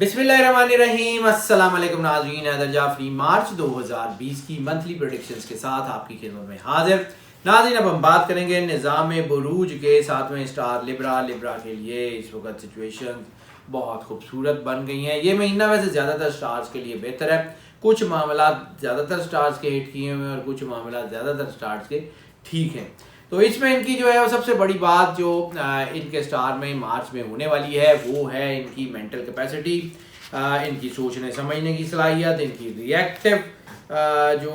बिस्मिल्लाहिर्रहमानिर्रहीम। अस्सलाम वालेकुम नाज़रीन, हैदर जाफरी मार्च 2020 की मंथली प्रेडिक्शंस के साथ आपकी खिदमत में हाजिर। नाज़रीन, अब हम बात करेंगे निज़ाम बुरूज के 7वें स्टार लिब्रा के लिए इस वक्त सिचुएशन बहुत खूबसूरत बन गई हैं। ये महीना वैसे ज़्यादातर स्टार्स के लिए बेहतर है। कुछ मामला ज़्यादातर स्टार्स के हिट किए हुए हैं और कुछ मामला ज़्यादातर स्टार्स के ठीक हैं। तो इसमें इनकी जो है वो सबसे बड़ी बात जो इनके स्टार में मार्च में होने वाली है वो है इनकी मेंटल कैपेसिटी, इनकी सोचने समझने की सलाहियत, इनकी रिएक्टिव जो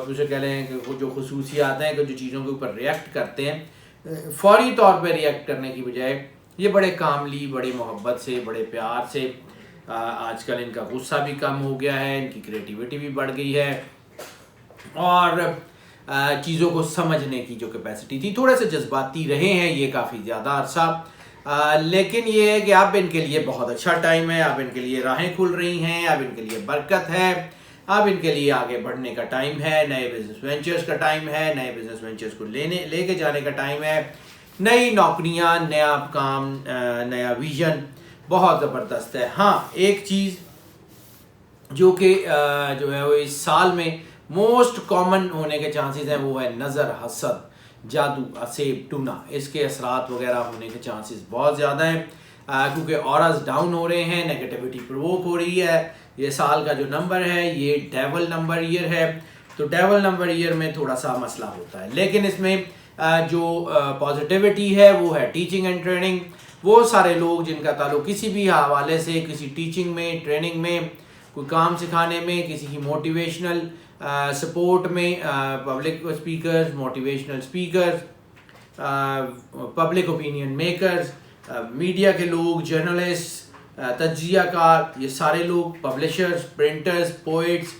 उसे कह लें कि जो खसूसियात हैं कि जो चीज़ों के ऊपर रिएक्ट करते हैं फौरी तौर पे रिएक्ट करने की बजाय ये बड़े कामली, बड़े मोहब्बत से, बड़े प्यार से, आजकल इनका गुस्सा भी कम हो गया है, इनकी क्रिएटिविटी भी बढ़ गई है और चीज़ों को समझने की जो कैपेसिटी थी, थोड़े से जज्बाती रहे हैं ये काफ़ी ज़्यादा अरसा, लेकिन ये है कि अब इनके लिए बहुत अच्छा टाइम है। अब इनके लिए राहें खुल रही हैं, अब इनके लिए बरकत है, अब इनके लिए आगे बढ़ने का टाइम है, नए बिजनेस वेंचर्स का टाइम है, नए बिजनेस वेंचर्स को लेके जाने का टाइम है, नई नौकरियां, नया काम, नया विजन बहुत ज़बरदस्त है। हाँ, एक चीज़ जो कि जो है वो इस साल में मोस्ट कॉमन होने के चांसेस हैं वो है नज़र, हसद, जादू, असेब, टूना, इसके असरात वगैरह होने के चांसेस बहुत ज़्यादा हैं क्योंकि ऑरास डाउन हो रहे हैं, नेगेटिविटी प्रोवोक हो रही है। ये साल का जो नंबर है ये डेवल नंबर ईयर है, तो डेवल नंबर ईयर में थोड़ा सा मसला होता है, लेकिन इसमें जो पॉजिटिविटी है वो है टीचिंग एंड ट्रेनिंग। वो सारे लोग जिनका ताल्लुक किसी भी हवाले से किसी टीचिंग में, ट्रेनिंग में, कोई काम सिखाने में, किसी की मोटिवेशनल सपोर्ट में, public speakers, motivational speakers, public opinion makers, media के लोग, जर्नलिस्ट, तज्जियाकार, ये सारे लोग, पब्लिशर्स, प्रिंटर्स, पोइट्स,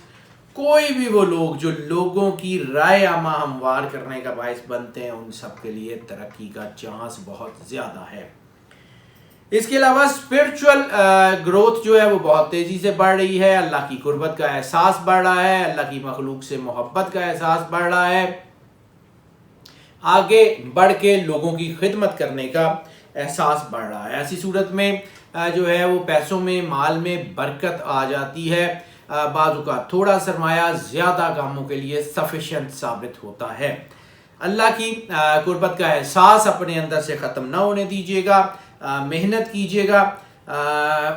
कोई भी वो लोग जो लोगों की राय आमा हमवार करने का बायस बनते हैं, उन सब के लिए तरक्की का चांस बहुत ज़्यादा है। इसके अलावा स्पिरिचुअल ग्रोथ जो है वो बहुत तेज़ी से बढ़ रही है, अल्लाह की कुर्बत का एहसास बढ़ रहा है, अल्लाह की मखलूक से मोहब्बत का एहसास बढ़ रहा है, आगे बढ़ के लोगों की खिदमत करने का एहसास बढ़ रहा है। ऐसी सूरत में जो है वो पैसों में, माल में बरकत आ जाती है। बाजू का थोड़ा सरमाया ज़्यादा कामों के लिए सफिशेंट साबित होता है। अल्लाह की कुर्बत का एहसास अपने अंदर से ख़त्म ना होने दीजिएगा, मेहनत कीजिएगा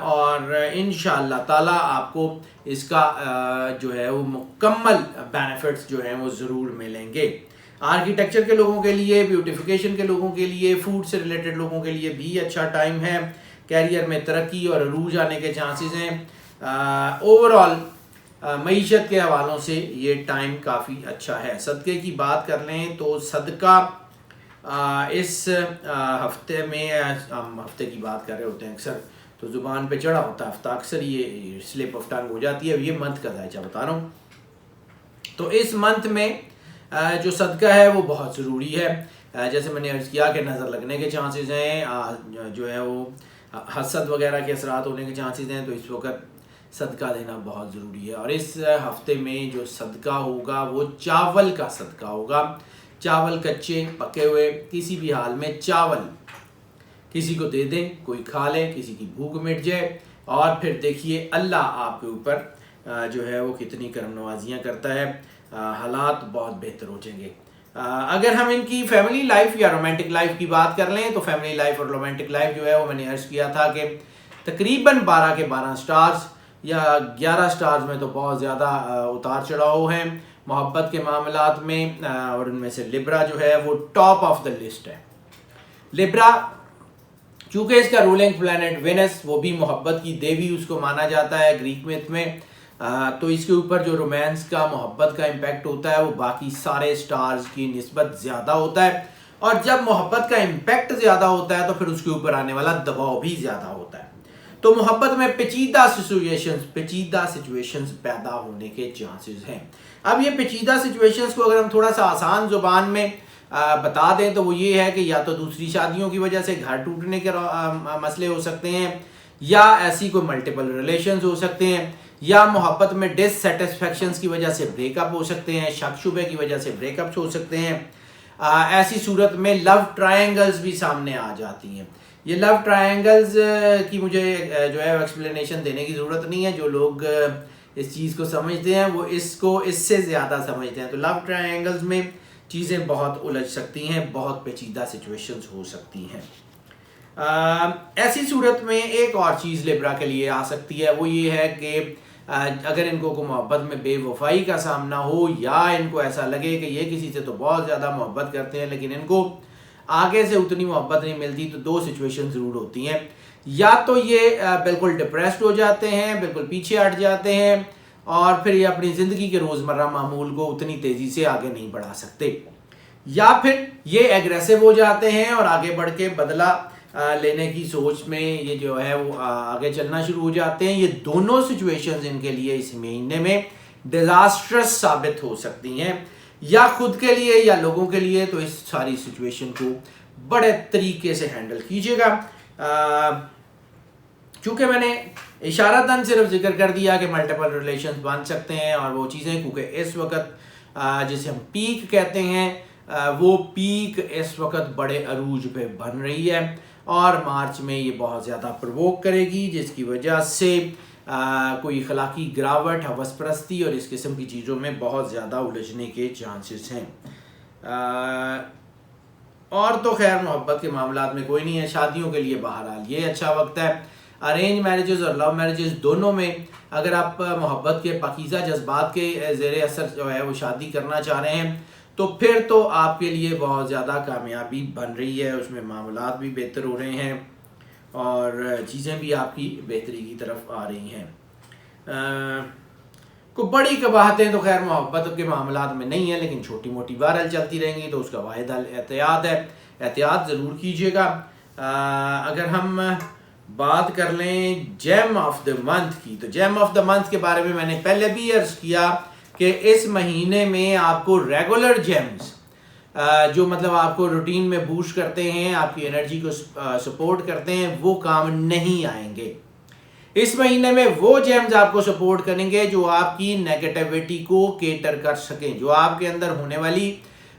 और इंशाअल्लाह ताला आपको इसका जो है वो मुकम्मल बेनिफिट्स जो हैं वो ज़रूर मिलेंगे। आर्किटेक्चर के लोगों के लिए, ब्यूटिफिकेशन के लोगों के लिए, फूड से रिलेटेड लोगों के लिए भी अच्छा टाइम है। कैरियर में तरक्की और अरूज आने के चांसेस हैं। ओवरऑल मईशत के हवालों से ये टाइम काफ़ी अच्छा है। सदक़े की बात कर लें तो सदका इस हफ्ते में, हम हफ्ते की बात कर रहे होते हैं अक्सर तो ज़ुबान पे चढ़ा होता है हफ्ता, अक्सर ये स्लिप ऑफ टंग हो जाती है। ये मंथ का दायचा बता रहा हूँ। तो इस मंथ में जो सदका है वो बहुत ज़रूरी है। जैसे मैंने अर्ज़ किया कि नज़र लगने के चांसेस हैं, जो है वो हसद वगैरह के असरात होने के चांसेस हैं, तो इस वक्त सदका देना बहुत ज़रूरी है। और इस हफ्ते में जो सदका होगा वो चावल का सदका होगा। चावल कच्चे पके हुए किसी भी हाल में चावल किसी को दे दें, कोई खा ले, किसी की भूख मिट जाए और फिर देखिए अल्लाह आपके ऊपर जो है वो कितनी करम नवाजियाँ करता है, हालात बहुत बेहतर हो जाएंगे। अगर हम इनकी फैमिली लाइफ या रोमांटिक लाइफ की बात कर लें तो फैमिली लाइफ और रोमांटिक लाइफ जो है वो मैंने अर्ज़ किया था कि तकरीबन 12 के 12 स्टार्स या 11 स्टार्स में तो बहुत ज़्यादा उतार चढ़ाव हैं मोहब्बत के मामलात में, और उनमें से लिब्रा जो है वो टॉप ऑफ द लिस्ट है। लिब्रा चूँकि इसका रूलिंग प्लैनेट वेनस, वो भी मोहब्बत की देवी उसको माना जाता है ग्रीक मिथ में, तो इसके ऊपर जो रोमांस का, मोहब्बत का इम्पैक्ट होता है वो बाकी सारे स्टार्स की निस्बत ज़्यादा होता है। और जब मोहब्बत का इम्पैक्ट ज़्यादा होता है तो फिर उसके ऊपर आने वाला दबाव भी ज़्यादा होता है। तो मोहब्बत में पेचीदा सिचुएशंस पैदा होने के चांसेस हैं। अब ये पेचीदा सिचुएशंस को अगर हम थोड़ा सा आसान ज़ुबान में बता दें तो वो ये है कि या तो दूसरी शादियों की वजह से घर टूटने के मसले हो सकते हैं, या ऐसी कोई मल्टीपल रिलेशंस हो सकते हैं, या मोहब्बत में डिससेटिस्फैक्शंस की वजह से ब्रेकअप हो सकते हैं, शक शुबे की वजह से ब्रेकअप्स हो सकते हैं। ऐसी सूरत में लव ट्रायंगल्स भी सामने आ जाती हैं। ये लव ट्रायंगल्स की मुझे जो है एक्सप्लेनेशन देने की ज़रूरत नहीं है। जो लोग इस चीज़ को समझते हैं वो इसको इससे ज़्यादा समझते हैं। तो लव ट्रायंगल्स में चीज़ें बहुत उलझ सकती हैं, बहुत पेचीदा सिचुएशंस हो सकती हैं। ऐसी सूरत में एक और चीज़ लिब्रा के लिए आ सकती है, वो ये है कि अगर इनको को मोहब्बत में बेवफाई का सामना हो, या इनको ऐसा लगे कि ये किसी से तो बहुत ज़्यादा मोहब्बत करते हैं लेकिन इनको आगे से उतनी मोहब्बत नहीं मिलती, तो दो सिचुएशन ज़रूर होती हैं। या तो ये बिल्कुल डिप्रेस्ड हो जाते हैं, बिल्कुल पीछे हट जाते हैं, और फिर ये अपनी ज़िंदगी के रोज़मर्रा मामूल को उतनी तेज़ी से आगे नहीं बढ़ा सकते, या फिर ये एग्रेसिव हो जाते हैं और आगे बढ़ के बदला लेने की सोच में ये जो है वो आगे चलना शुरू हो जाते हैं। ये दोनों सिचुएशंस इनके लिए इस महीने में डिजास्ट्रस साबित हो सकती हैं, या खुद के लिए या लोगों के लिए। तो इस सारी सिचुएशन को बड़े तरीके से हैंडल कीजिएगा। चूँकि मैंने इशारतन सिर्फ जिक्र कर दिया कि मल्टीपल रिलेशंस बन सकते हैं और वो चीज़ें, क्योंकि इस वक्त जिसे हम पीक कहते हैं, वो पीक इस वक्त बड़े अरूज पे बन रही है और मार्च में ये बहुत ज़्यादा प्रवोक करेगी, जिसकी वजह से कोई अखलाकी गिरावट, हवस परस्ती और इस किस्म की चीज़ों में बहुत ज़्यादा उलझने के चांसेस हैं। और तो खैर मोहब्बत के मामलात में कोई नहीं है। शादियों के लिए बहरहाल ये अच्छा वक्त है। अरेंज मैरिजेस और लव मैरिजेस दोनों में अगर आप मोहब्बत के पाकीज़ा जज्बात के ज़ेरे असर जो है वो शादी करना चाह रहे हैं, तो फिर तो आपके लिए बहुत ज़्यादा कामयाबी बन रही है। उसमें मामलात भी बेहतर हो रहे हैं और चीज़ें भी आपकी बेहतरी की तरफ आ रही हैं। को बड़ी कबाहतें तो खैर मोहब्बत के मामलात में नहीं है, लेकिन छोटी मोटी बहरहाल चलती रहेंगी, तो उसका वाहिद हल एहतियात है। एहतियात ज़रूर कीजिएगा। अगर हम बात कर लें जेम ऑफ द मंथ की, तो जेम ऑफ द मंथ के बारे में मैंने पहले भी अर्ज़ किया कि इस महीने में आपको रेगुलर जेम्स जो मतलब आपको रूटीन में बूस्ट करते हैं, आपकी एनर्जी को सपोर्ट करते हैं, वो काम नहीं आएंगे। इस महीने में वो जेम्स आपको सपोर्ट करेंगे जो आपकी नेगेटिविटी को केटर कर सकें, जो आपके अंदर होने वाली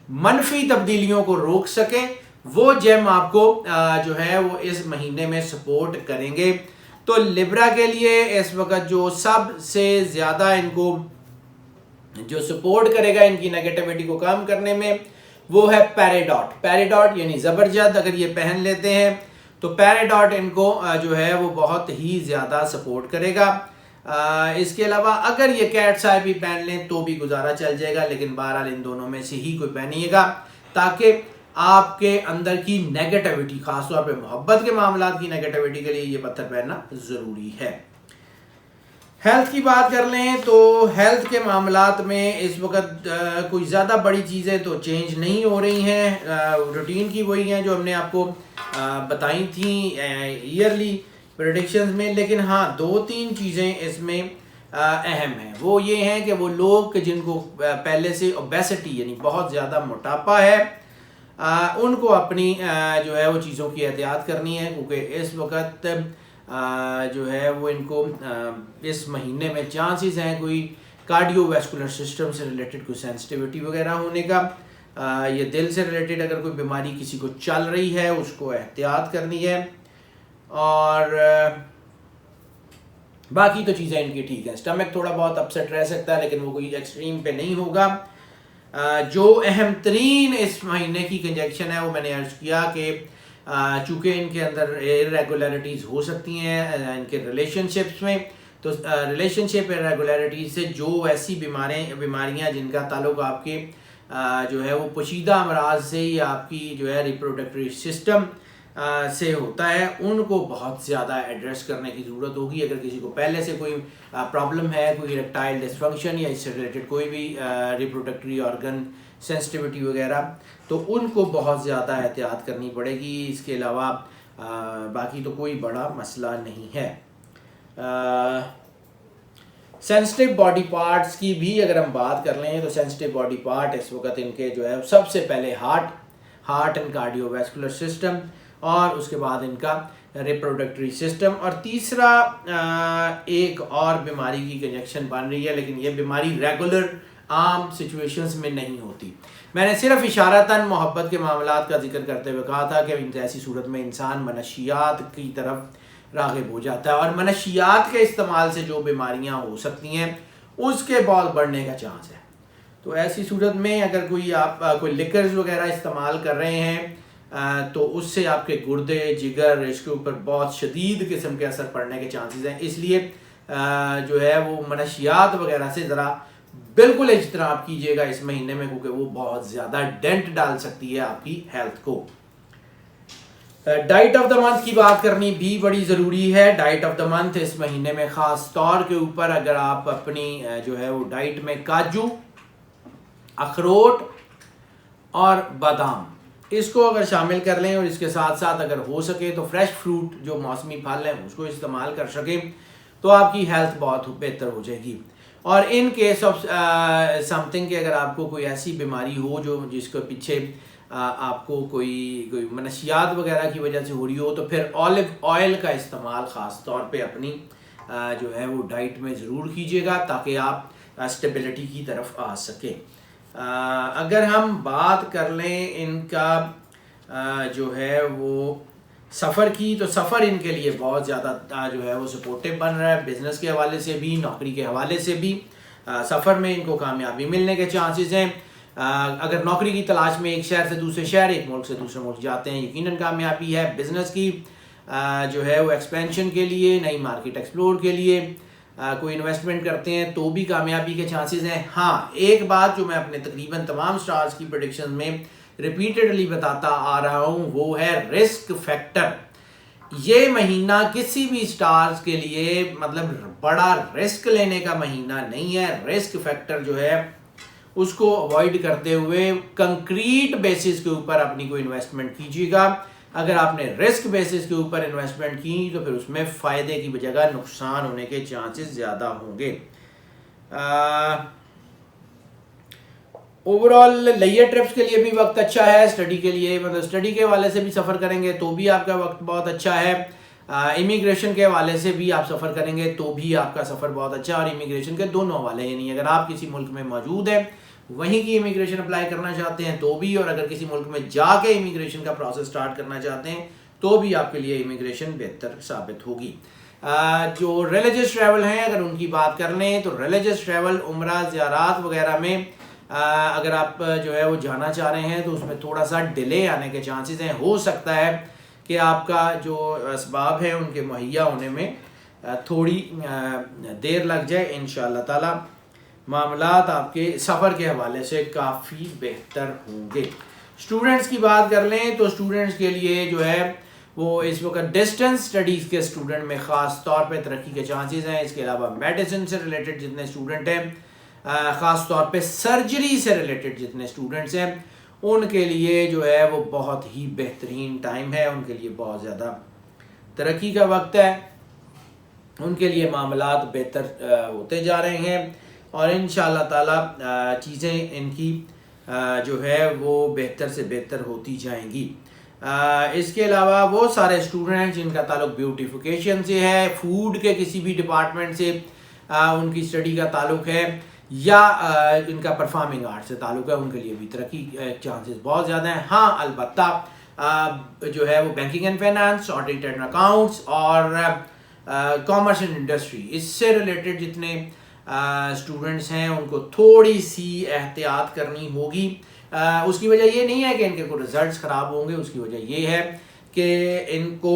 मनफी तब्दीलियों को रोक सकें। वो जेम आपको जो है वो इस महीने में सपोर्ट करेंगे। तो लिब्रा के लिए इस वक्त जो सबसे ज़्यादा इनको जो सपोर्ट करेगा इनकी नेगेटिविटी को कम करने में, वो है पैराडॉट। पैराडॉट यानी ज़बरदस्त अगर ये पहन लेते हैं तो पैराडॉट इनको जो है वो बहुत ही ज़्यादा सपोर्ट करेगा। इसके अलावा अगर ये कैट्स आई भी पहन लें तो भी गुजारा चल जाएगा, लेकिन बहरहाल इन दोनों में से ही कोई पहनिएगा, ताकि आपके अंदर की नेगेटिविटी, खासतौर पे मोहब्बत के मामलात की नेगेटिविटी के लिए ये पत्थर पहनना ज़रूरी है। हेल्थ की बात कर लें तो हेल्थ के मामलात में इस वक्त कोई ज़्यादा बड़ी चीज़ें तो चेंज नहीं हो रही हैं। रूटीन की वही हैं जो हमने आपको बताई थी ईयरली प्रेडिक्शंस में। लेकिन हाँ, दो तीन चीज़ें इसमें अहम हैं। वो ये हैं कि वो लोग जिनको पहले से ओबेसिटी यानी बहुत ज़्यादा मोटापा है, उनको अपनी जो है वो चीज़ों की एहतियात करनी है, क्योंकि इस वक्त जो है वो इनको इस महीने में चांसेस हैं कोई कार्डियोवैस्कुलर सिस्टम से रिलेटेड कोई सेंसिटिविटी वगैरह होने का। ये दिल से रिलेटेड अगर कोई बीमारी किसी को चल रही है उसको एहतियात करनी है। और बाकी तो चीज़ें इनकी ठीक है। स्टमक थोड़ा बहुत अपसेट रह सकता है, लेकिन वो कोई एक्सट्रीम पे नहीं होगा। जो अहम तरीन इस महीने की कंजक्शन है वो मैंने अर्ज किया कि चूँकि इनके अंदर इरेगुलरिटीज़ हो सकती हैं इनके रिलेशनशिप्स में, तो रिलेशनशिप इरेगुलरिटीज से जो ऐसी बीमारियां जिनका ताल्लुक आपके जो है वो पोशीदा अमराज से या आपकी जो है रिप्रोडक्टरी सिस्टम से होता है, उनको बहुत ज़्यादा एड्रेस करने की ज़रूरत होगी। अगर किसी को पहले से कोई प्रॉब्लम है, कोई इरेक्टाइल डिसफंक्शन या इससे रिलेटेड कोई भी रिप्रोडक्टरी ऑर्गन सेंसिटिविटी वगैरह, तो उनको बहुत ज़्यादा एहतियात करनी पड़ेगी। इसके अलावा बाकी तो कोई बड़ा मसला नहीं है। सेंसिटिव बॉडी पार्ट्स की भी अगर हम बात कर लें तो सेंसिटिव बॉडी पार्ट इस वक्त इनके जो है सबसे पहले हार्ट एंड कार्डियोवैस्कुलर सिस्टम, और उसके बाद इनका रिप्रोडक्टरी सिस्टम, और तीसरा एक और बीमारी की कंजक्शन बन रही है, लेकिन ये बीमारी रेगुलर आम सिचुएशंस में नहीं होती। मैंने सिर्फ इशारतन मोहब्बत के मामलात का जिक्र करते हुए कहा था कि ऐसी सूरत में इंसान मनशियात की तरफ राग़िब हो जाता है और मनशियात के इस्तेमाल से जो बीमारियां हो सकती हैं उसके बहुत बढ़ने का चांस है। तो ऐसी सूरत में अगर आप कोई लिकर्स वगैरह इस्तेमाल कर रहे हैं तो उससे आपके गुर्दे, जिगर, इसके ऊपर बहुत शदीद किस्म के असर पड़ने के चांसेस हैं। इसलिए जो है वो मनशियात वगैरह से ज़रा बिल्कुल इज्तनाब कीजिएगा इस महीने में, क्योंकि वो बहुत ज़्यादा डेंट डाल सकती है आपकी हेल्थ को। डाइट ऑफ द मंथ की बात करनी भी बड़ी ज़रूरी है। डाइट ऑफ द मंथ इस महीने में ख़ास तौर के ऊपर अगर आप अपनी जो है वो डाइट में काजू, अखरोट और बादाम इसको अगर शामिल कर लें और इसके साथ साथ अगर हो सके तो फ्रेश फ्रूट जो मौसमी फल हैं उसको इस्तेमाल कर सकें तो आपकी हेल्थ बहुत बेहतर हो जाएगी। और इन केस ऑफ समथिंग कि अगर आपको कोई ऐसी बीमारी हो जो जिसके पीछे आपको कोई मनशियात वगैरह की वजह से हो रही हो तो फिर ऑलिव ऑयल का इस्तेमाल ख़ास तौर पे अपनी जो है वो डाइट में ज़रूर कीजिएगा ताकि आप स्टेबिलिटी की तरफ आ सकें। अगर हम बात कर लें इनका जो है वो सफ़र की, तो सफ़र इनके लिए बहुत ज़्यादा जो है वो सपोर्टिव बन रहा है। बिज़नेस के हवाले से भी, नौकरी के हवाले से भी सफ़र में इनको कामयाबी मिलने के चांसेस हैं। अगर नौकरी की तलाश में एक शहर से दूसरे शहर, एक मुल्क से दूसरे मुल्क जाते हैं, यकीनन कामयाबी है। बिज़नेस की जो है वो एक्सपेंशन के लिए, नई मार्केट एक्सप्लोर के लिए कोई इन्वेस्टमेंट करते हैं तो भी कामयाबी के चांसेस हैं। हाँ, एक बात जो मैं अपने तकरीबन तमाम स्टार्स की प्रेडिक्शन में रिपीटेडली बताता आ रहा हूँ वो है रिस्क फैक्टर। ये महीना किसी भी स्टार्स के लिए मतलब बड़ा रिस्क लेने का महीना नहीं है। रिस्क फैक्टर जो है उसको अवॉइड करते हुए कंक्रीट बेसिस के ऊपर अपनी कोई इन्वेस्टमेंट कीजिएगा। अगर आपने रिस्क बेसिस के ऊपर इन्वेस्टमेंट की तो फिर उसमें फ़ायदे की जगह नुकसान होने के चांसेस ज़्यादा होंगे। ओवरऑल लेयर ट्रिप्स के लिए भी वक्त अच्छा है। स्टडी के लिए मतलब स्टडी के हवाले से भी सफ़र करेंगे तो भी आपका वक्त बहुत अच्छा है। इमिग्रेशन के हवाले से भी आप सफ़र करेंगे तो भी आपका सफ़र बहुत अच्छा है। और इमिग्रेशन के दोनों हवाले, यानी अगर आप किसी मुल्क में मौजूद हैं वहीं की इमिग्रेशन अप्लाई करना चाहते हैं तो भी, और अगर किसी मुल्क में जाके इमिग्रेशन का प्रोसेस स्टार्ट करना चाहते हैं तो भी आपके लिए इमिग्रेशन बेहतर साबित होगी। जो रिलीजियस ट्रैवल हैं अगर उनकी बात कर लें तो रिलीजियस ट्रैवल, उम्रा, ज़ियारात वगैरह में अगर आप जो है वो जाना चाह रहे हैं तो उसमें थोड़ा सा डिले आने के चांसेस हैं। हो सकता है कि आपका जो असबाब है उनके मुहैया होने में थोड़ी देर लग जाए। इंशाअल्लाह ताला मामलात आपके सफ़र के हवाले से काफ़ी बेहतर होंगे। स्टूडेंट्स की बात कर लें तो स्टूडेंट्स के लिए जो है वो इस वक्त डिस्टेंस स्टडीज़ के स्टूडेंट में ख़ास तौर पे तरक्की के चांसेस हैं। इसके अलावा मेडिसिन से रिलेटेड जितने स्टूडेंट हैं, ख़ास तौर पे सर्जरी से रिलेटेड जितने स्टूडेंट्स हैं उनके लिए जो है वो बहुत ही बेहतरीन टाइम है। उनके लिए बहुत ज़्यादा तरक्की का वक्त है। उनके लिए मामलात बेहतर होते जा रहे हैं और इंशाअल्लाह ताला चीज़ें इनकी जो है वो बेहतर से बेहतर होती जाएंगी। इसके अलावा वो सारे स्टूडेंट जिनका ताल्लुक ब्यूटिफिकेशन से है, फूड के किसी भी डिपार्टमेंट से उनकी स्टडी का ताल्लुक है या इनका परफॉर्मिंग आर्ट से ताल्लुक है, उनके लिए भी तरक्की चांसेस बहुत ज़्यादा हैं। हाँ, अलबत्ता जो है वो banking and finance, audit and accounts और कॉमर्स एंड इंडस्ट्री, इससे रिलेटेड जितने स्टूडेंट्स हैं उनको थोड़ी सी एहतियात करनी होगी। उसकी वजह ये नहीं है कि इनके कोई रिजल्ट्स ख़राब होंगे, उसकी वजह ये है कि इनको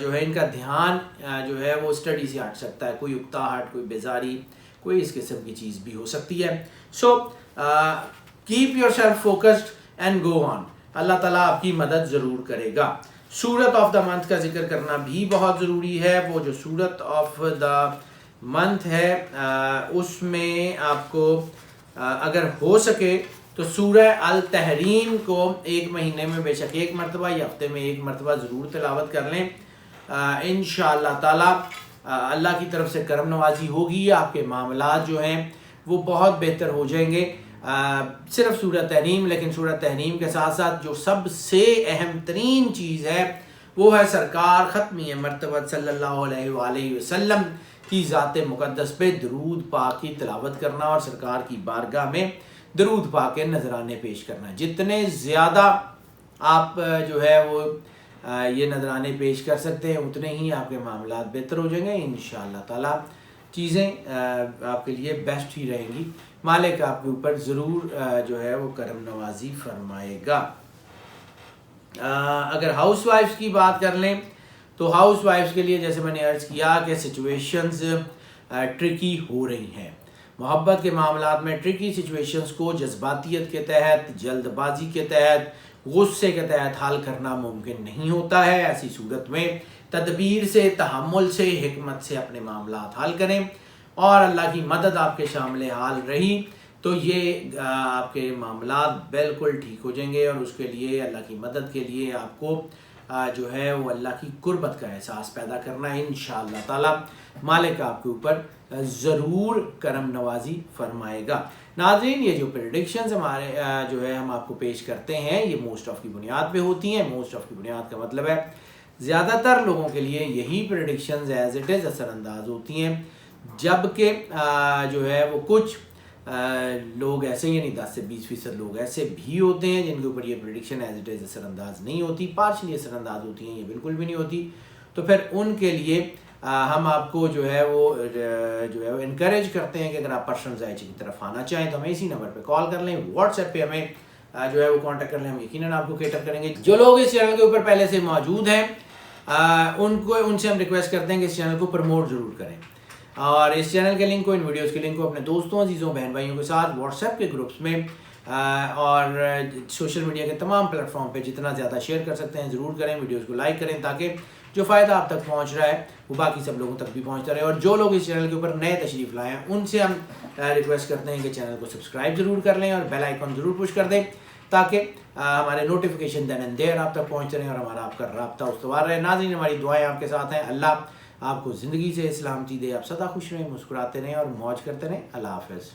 जो है इनका ध्यान जो है वो स्टडी से हट सकता है। कोई उकताहट, कोई बेजारी, कोई इस किस्म की चीज़ भी हो सकती है। So keep yourself focused and go on. अल्लाह ताला आपकी मदद ज़रूर करेगा। सूरत ऑफ द मंथ का जिक्र करना भी बहुत ज़रूरी है। वो जो सूरत ऑफ द मंथ है उसमें आपको अगर हो सके तो सूरह अल तहरीम को एक महीने में बेशक एक मरतबा या हफ्ते में एक मरतबा ज़रूर तिलावत कर लें। इंशाअल्लाह ताला अल्लाह की तरफ से करम नवाजी होगी, आपके मामलात जो हैं वो बहुत बेहतर हो जाएंगे। सिर्फ सूरह तहरीम, लेकिन सूरह तहरीम के साथ साथ जो सबसे अहम तरीन चीज़ है वो है सरकार ख़त्मी मरतबा सल्लल्लाहु अलैहि वसल्लम की ज़ात मुक़द्दस पे दरूद पाक की तिलावत करना और सरकार की बारगाह में दरूद पा के नजराने पेश करना। जितने ज़्यादा आप जो है वो ये नजराने पेश कर सकते हैं उतने ही आपके मामलात बेहतर हो जाएंगे। इंशाअल्लाह ताला चीज़ें आपके लिए बेस्ट ही रहेंगी। मालिक आपके ऊपर ज़रूर जो है वो करम नवाजी फरमाएगा। अगर हाउस वाइफ्स की बात कर लें तो हाउस वाइफ्स के लिए जैसे मैंने अर्ज़ किया कि सिचुएशंस ट्रिकी हो रही हैं। मोहब्बत के मामलात में ट्रिकी सिचुएशंस को जज्बातियत के तहत, जल्दबाजी के तहत, गुस्से के तहत हल करना मुमकिन नहीं होता है। ऐसी सूरत में तदबीर से, तहम्मुल से, हिकमत से अपने मामलात हल करें और अल्लाह की मदद आपके शामिल हाल रही तो ये आपके मामलात बिल्कुल ठीक हो जाएंगे। और उसके लिए अल्लाह की मदद के लिए आपको जो है वो अल्लाह की कुर्बत का एहसास पैदा करना है। इंशाअल्लाह ताला मालिक आपके ऊपर ज़रूर करम नवाजी फरमाएगा। नाज़रीन, ये जो प्रेडिक्शंस हमारे जो है हम आपको पेश करते हैं ये मोस्ट ऑफ की बुनियाद पे होती हैं। मोस्ट ऑफ की बुनियाद का मतलब है ज़्यादातर लोगों के लिए यही प्रेडिक्शंस एज इट इज़ असरअंदाज होती हैं, जबकि जो है वो कुछ लोग ऐसे, यानी 10 से 20% लोग ऐसे भी होते हैं जिनके ऊपर ये प्रेडिक्शन एज इट इज़ असरअंदाज नहीं होती, पार्शली असरअंदाज होती हैं, ये बिल्कुल भी नहीं होती। तो फिर उनके लिए हम आपको जो है वो इनकरेज करते हैं कि अगर आप पर्सनल जायचे की तरफ आना चाहें तो हमें इसी नंबर पे कॉल कर लें, व्हाट्सएप पे हमें जो है वो कांटेक्ट कर लें, हम यकीनन आपको कैटर करेंगे। जो लोग इस चैनल के ऊपर पहले से मौजूद हैं उनसे हम रिक्वेस्ट करते हैं कि इस चैनल को प्रमोट ज़रूर करें और इस चैनल के लिंक को, इन वीडियोस के लिंक को अपने दोस्तों, अजीज़ों, बहन भाइयों के साथ व्हाट्सएप के ग्रुप्स में और सोशल मीडिया के तमाम प्लेटफॉर्म पे जितना ज़्यादा शेयर कर सकते हैं ज़रूर करें। वीडियोस को लाइक करें ताकि जो फ़ायदा आप तक पहुंच रहा है वो बाकी सब लोगों तक भी पहुंचता रहे। और जो लोग इस चैनल के ऊपर नए तशरीफ़ लाए हैं उनसे हम रिक्वेस्ट करते हैं कि चैनल को सब्सक्राइब ज़रूर कर लें और बेल आइकन ज़रूर पुश कर दें ताकि हमारे नोटिफिकेशन देन एंड देयर आप तक पहुँचते रहें और हमारा आपका राब्ता उस्तवार रहे। नाज़रीन, हमारी दुआएं आपके साथ हैं। अल्लाह आपको ज़िंदगी से सलामती दे, आप सदा खुश रहें, मुस्कुराते रहें और मौज करते रहें। अल्लाह हाफ़िज़।